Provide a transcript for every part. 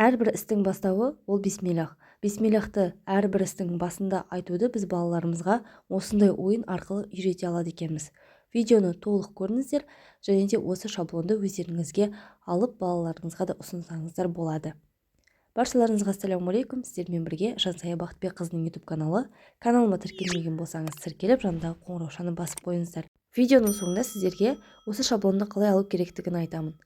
Әрбір істің бастауы ол бисмиллах. Бисмиллахты әрбір істің басында айтуды біз балаларымызға осындай ойын арқылы үйрете алады екенбіз. Видеоны толық көріңіздер және де осы шаблонды өздеріңізге алып балаларыңызға да ұсынсаңыздар болады. Баршаларыңызға ассалаумағалейкум, сіздермен бірге Жансая Бақытбекқызының YouTube каналы. Каналыма тіркелмеген болсаңыз тіркеліп, жанындағы қоңыраушаны басып қойыңыздар. Видеоның соңында сіздерге осы шаблонды қалай алу керектігін айтамын.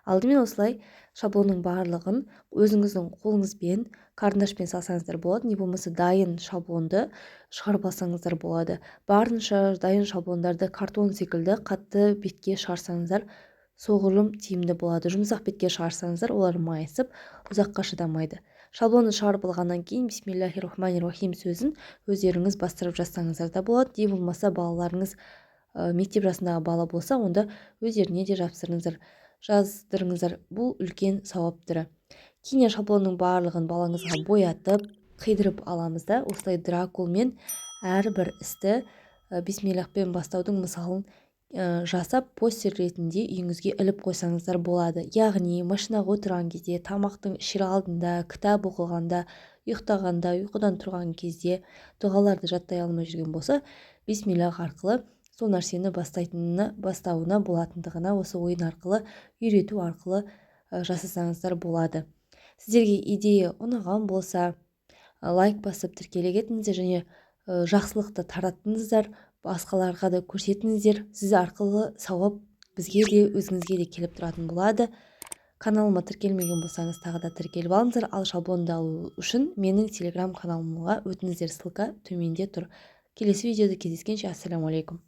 Алдымен осылай шаблонның барлығын өзіңіздің қолыңызбен, карандашпен салсаңыздар болады, не болмаса дайын шаблонды шығарып алсаңыздар болады. Барынша дайын шаблондарды картон секілді қатты бетке шығарсаңыздар соғұрлым тиімді болады. Жұмсақ бетке шығарсаңыздар олар майысып ұзаққа шыдамайды. Шаблонды шығарып алғаннан кейін бисмиллахир-рахманир-рахим сөзін өздеріңіз бастырып жазсаңыздар да болады. Не болмаса балаларыңыз мектеп жасындағы бала болса, онда өздеріне де жаздырыңыздар. Бұл үлкен сауаптыры. Кейін шаблонның барлығын балаңызға боятып, қидырып аламыз да, осылай дракулмен әрбір істі бисмиллахпен бастаудың мысалын жасап постер ретінде үйіңізге іліп қойсаңыздар болады. Яғни машинаға отырған кезде, тамақтың ішер алдында, кітап оқығанда, ұйықтағанда, ұйқыдан тұрған кезде дұғаларды жаттай алмай жүрген болса, бисмиллах арқылы сол нәрсені бастауына болатындығына осы ойын арқылы, үйрету арқылы жасасаңыздар болады. Сіздерге идея ұнаған болса, лайк басып тіркеле кетіңіздер және жақсылықты тараттыңыздар, басқаларға да көрсетіңіздер. Сіз арқылы сауап бізге де өзіңізге де келіп тұратын болады. Каналыма тіркелмеген болсаңыз тағы да тіркеліп алыңыздар. Ал шаблонды алу үшін менің телеграм каналыма өтіңіздер, ссылка төменде тұр. Келесі видеода кездескенше, ассалаумағалейкум.